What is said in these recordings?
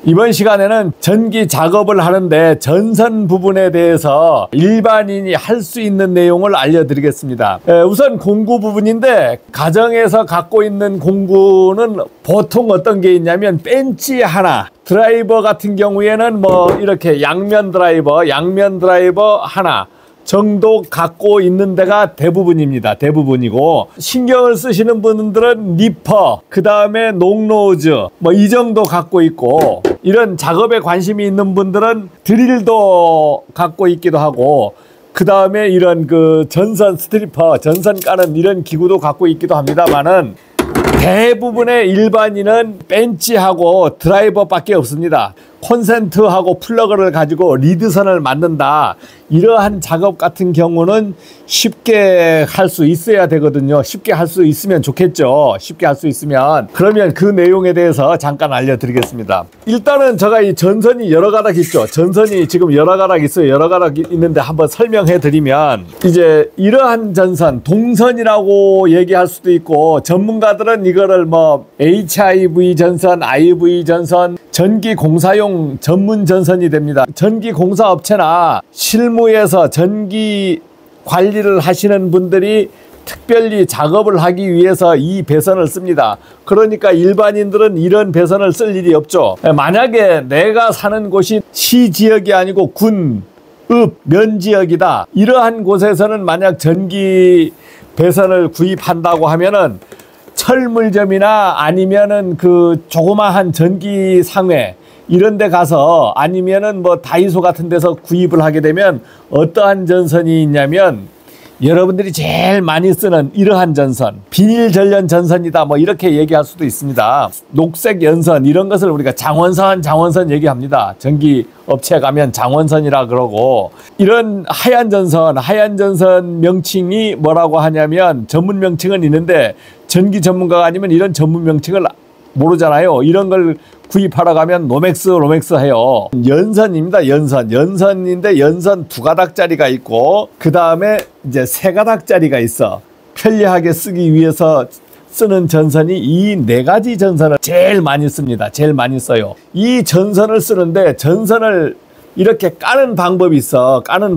이번 시간에는 전기 작업을 하는데 전선 부분에 대해서 일반인이 할 수 있는 내용을 알려드리겠습니다. 우선 공구 부분인데 가정에서 갖고 있는 공구는 보통 어떤 게 있냐면 벤치 하나, 드라이버 같은 경우에는 뭐 이렇게 양면 드라이버 하나 정도 갖고 있는 데가 대부분입니다. 대부분이고, 신경을 쓰시는 분들은 니퍼, 그 다음에 녹노즈 뭐 이 정도 갖고 있고, 이런 작업에 관심이 있는 분들은 드릴도 갖고 있기도 하고, 그 다음에 이런 그 전선 스트리퍼, 전선 까는 이런 기구도 갖고 있기도 합니다만은 대부분의 일반인은 벤치하고 드라이버밖에 없습니다. 콘센트하고 플러그를 가지고 리드선을 만든다, 이러한 작업 같은 경우는 쉽게 할 수 있어야 되거든요. 쉽게 할 수 있으면 좋겠죠. 쉽게 할 수 있으면. 그러면 그 내용에 대해서 잠깐 알려드리겠습니다. 일단은 제가 이 전선이 여러 가닥 있죠. 전선이 지금 여러 가닥 있어요. 여러 가닥 있는데 한번 설명해 드리면, 이제 이러한 전선, 동선이라고 얘기할 수도 있고, 전문가들은 이거를 뭐 HIV 전선, IV 전선, 전기 공사용 전문 전선이 됩니다. 전기 공사 업체나 실무에서 전기 관리를 하시는 분들이 특별히 작업을 하기 위해서 이 배선을 씁니다. 그러니까 일반인들은 이런 배선을 쓸 일이 없죠. 만약에 내가 사는 곳이 시지역이 아니고 군, 읍, 면지역이다, 이러한 곳에서는 만약 전기 배선을 구입한다고 하면은 철물점이나 아니면은 그 조그마한 전기 상회 이런 데 가서, 아니면은 뭐 다이소 같은 데서 구입을 하게 되면 어떠한 전선이 있냐면, 여러분들이 제일 많이 쓰는 이러한 전선, 비닐 전련 전선이다, 뭐 이렇게 얘기할 수도 있습니다. 녹색 연선, 이런 것을 우리가 장원선 얘기합니다. 전기 업체 가면 장원선이라 그러고, 이런 하얀 전선 명칭이 뭐라고 하냐면, 전문 명칭은 있는데 전기 전문가가 아니면 이런 전문 명칭을 모르잖아요. 이런 걸 구입하러 가면 로맥스 해요. 연선입니다. 연선인데 연선 2가닥짜리가 있고, 그 다음에 이제 3가닥짜리가 있어. 편리하게 쓰기 위해서 쓰는 전선이 이 4가지 전선을 제일 많이 씁니다. 제일 많이 써요. 이 전선을 쓰는데, 전선을 이렇게 까는 방법이 있어. 까는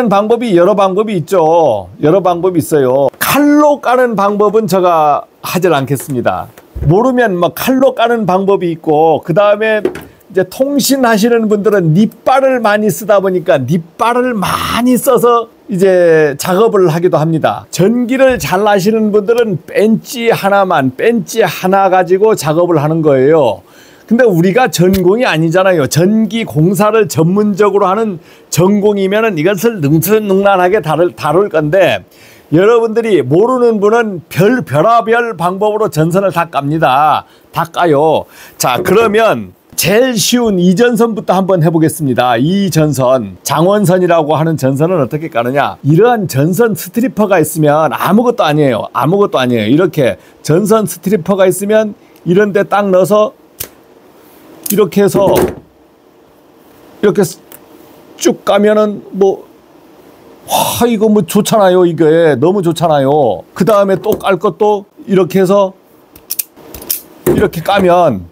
방법이 여러 방법이 있죠. 여러 방법이 있어요. 칼로 까는 방법은 제가 하질 않겠습니다. 모르면 뭐 칼로 까는 방법이 있고, 그 다음에 이제 통신하시는 분들은 닛발을 많이 쓰다 보니까 닛발을 많이 써서 이제 작업을 하기도 합니다. 전기를 잘 아시는 분들은 벤치 하나 가지고 작업을 하는 거예요. 근데 우리가 전공이 아니잖아요. 전기 공사를 전문적으로 하는 전공이면은 이것을 능수능란하게 다룰 건데, 여러분들이 모르는 분은 별별 방법으로 전선을 다 깝니다. 다 까요. 자, 그러면 제일 쉬운 이 전선부터 한번 해보겠습니다. 이 전선, 장원선이라고 하는 전선은 어떻게 까느냐. 이러한 전선 스트리퍼가 있으면 아무것도 아니에요. 이렇게 전선 스트리퍼가 있으면 이런 데 딱 넣어서 이렇게 해서 이렇게 쭉 까면은 이거 좋잖아요. 이게 너무 좋잖아요. 그 다음에 또 깔 것도 이렇게 해서 이렇게 까면,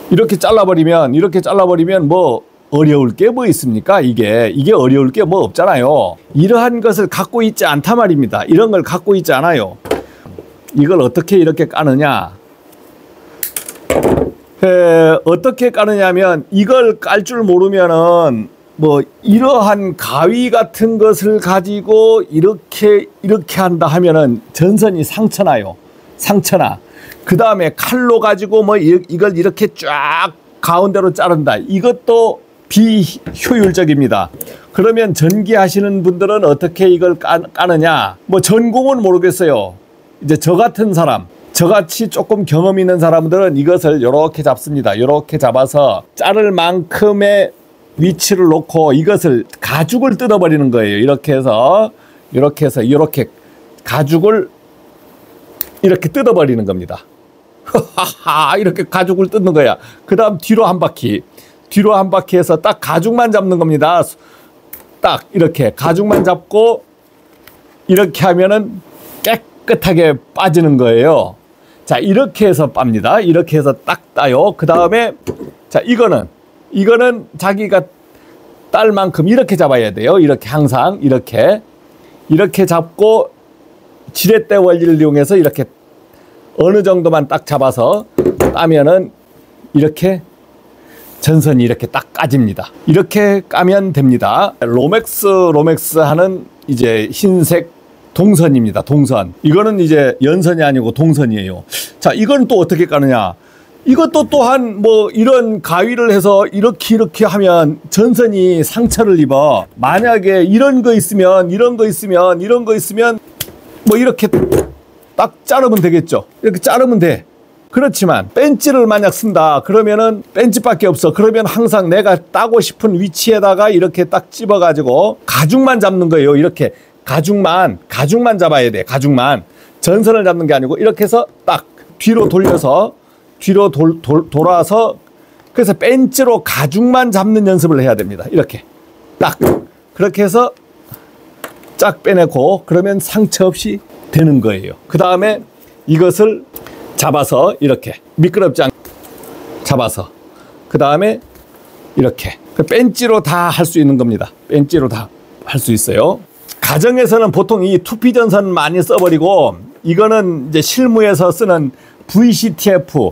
이렇게 잘라버리면 뭐 어려울 게 뭐 있습니까? 이게 어려울 게 뭐 없잖아요. 이러한 것을 갖고 있지 않단 말입니다. 이런 걸 갖고 있지 않아요. 이걸 어떻게 이렇게 까느냐. 어떻게 까느냐면, 이걸 깔 줄 모르면은 뭐 이러한 가위 같은 것을 가지고 이렇게 한다 하면은 전선이 상처나. 그 다음에 칼로 가지고 뭐 이걸 이렇게 쫙 가운데로 자른다. 이것도 비효율적입니다. 그러면 전기 하시는 분들은 어떻게 이걸 까느냐. 뭐 전공은 모르겠어요. 이제 저 같은 사람, 저같이 조금 경험 있는 사람들은 이것을 이렇게 잡습니다. 이렇게 잡아서 자를 만큼의 위치를 놓고 이것을 가죽을 뜯어버리는 거예요. 이렇게 해서 가죽을 이렇게 뜯어버리는 겁니다. 이렇게 가죽을 뜯는 거야. 그 다음 뒤로 한 바퀴 해서 딱 가죽만 잡는 겁니다. 딱 이렇게 가죽만 잡고 이렇게 하면은 깨끗하게 빠지는 거예요. 자, 이렇게 해서 빱니다. 이렇게 해서 딱 따요. 그 다음에 자, 이거는 자기가 딸 만큼 이렇게 잡아야 돼요. 이렇게 항상 이렇게 잡고 지렛대 원리를 이용해서 이렇게 어느 정도만 딱 잡아서 따면은 이렇게 전선이 이렇게 딱 까집니다. 이렇게 까면 됩니다. 로맥스 하는 이제 흰색 동선입니다. 동선. 이거는 이제 연선이 아니고 동선이에요. 자, 이건 또 어떻게 까느냐? 이것도 또한 뭐 이런 가위를 해서 이렇게 하면 전선이 상처를 입어. 만약에 이런 거 있으면 뭐 이렇게 딱 자르면 되겠죠. 이렇게 자르면 돼. 그렇지만 벤치를 만약 쓴다 그러면은 벤치밖에 없어. 그러면 항상 내가 따고 싶은 위치에다가 이렇게 딱 집어가지고 가죽만 잡는 거예요. 이렇게 가죽만 잡아야 돼. 가죽만. 전선을 잡는 게 아니고 이렇게 해서 딱 뒤로 돌려서 돌아서 그래서 벤치로 가죽만 잡는 연습을 해야 됩니다. 이렇게 딱 그렇게 해서 쫙 빼내고 그러면 상처 없이 되는 거예요. 그 다음에 이것을 잡아서 이렇게 미끄럽지 않게 잡아서 그 다음에 이렇게 벤치로 다 할 수 있는 겁니다. 벤치로 다 할 수 있어요. 가정에서는 보통 이 투피 전선 많이 써버리고 이거는 이제 실무에서 쓰는 VCTF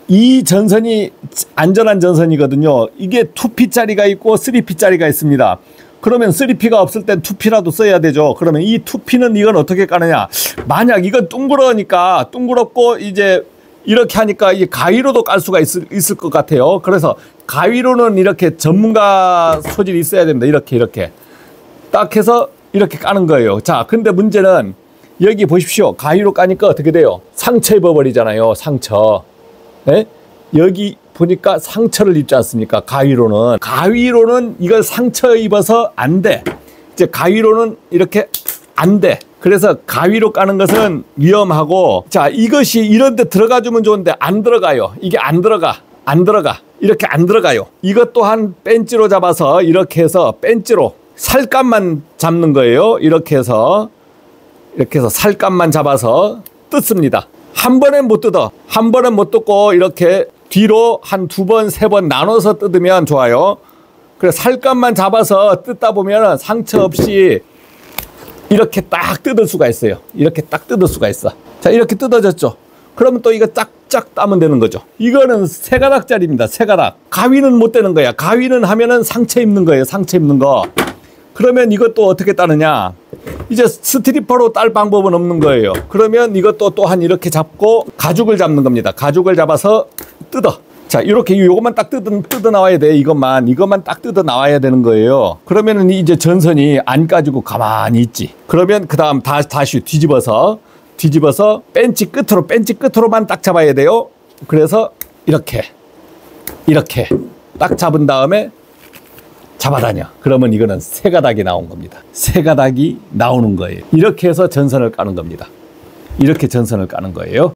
이 전선이 안전한 전선이거든요. 이게 2P짜리가 있고 3P짜리가 있습니다. 그러면 3P가 없을 땐 2P라도 써야 되죠. 그러면 이 2P는 이건 어떻게 까느냐? 만약 이건 둥그러니까 둥그렇고 이제 이렇게 하니까 이 가위로도 깔 수가 있을 것 같아요. 그래서 가위로는 이렇게 전문가 소질이 있어야 됩니다. 이렇게 딱 해서 이렇게 까는 거예요. 자, 근데 문제는 여기 보십시오. 가위로 까니까 어떻게 돼요? 상처 입어버리잖아요. 상처. 네? 여기 보니까 상처를 입지 않습니까? 가위로는 이걸 상처 입어서 안 돼. 이제 가위로는 이렇게 안 돼. 그래서 가위로 까는 것은 위험하고 자, 이것이 이런 데 들어가 주면 좋은데 안 들어가요. 이게 안 들어가. 이렇게 안 들어가요. 이것 또한 벤치로 잡아서 이렇게 해서 벤치로 살감만 잡는 거예요. 이렇게 해서 살감만 잡아서 뜯습니다. 한 번에 못 뜯고 이렇게 뒤로 한 2번, 3번 나눠서 뜯으면 좋아요. 그래서 살감만 잡아서 뜯다 보면 상처 없이 이렇게 딱 뜯을 수가 있어요. 이렇게 딱 뜯을 수가 있어. 자, 이렇게 뜯어졌죠. 그러면 또 이거 쫙쫙 따면 되는 거죠. 이거는 3가닥짜리입니다. 3가닥. 가위는 못 되는 거야. 가위는 하면은 상처 입는 거예요. 상처 입는 거. 그러면 이것도 어떻게 따느냐? 이제 스트리퍼로 딸 방법은 없는 거예요. 그러면 이것도 또한 이렇게 잡고 가죽을 잡는 겁니다. 가죽을 잡아서 뜯어. 자, 이렇게 요것만 딱 뜯어 나와야 돼. 이것만 딱 뜯어 나와야 되는 거예요. 그러면은 이제 전선이 안 까지고 가만히 있지. 그러면 그 다음 다시 뒤집어서 벤치 끝으로만 딱 잡아야 돼요. 그래서 이렇게 딱 잡은 다음에 잡아다녀. 그러면 이거는 3가닥이 나온 겁니다. 3가닥이 나오는 거예요. 이렇게 해서 전선을 까는 겁니다. 이렇게 전선을 까는 거예요.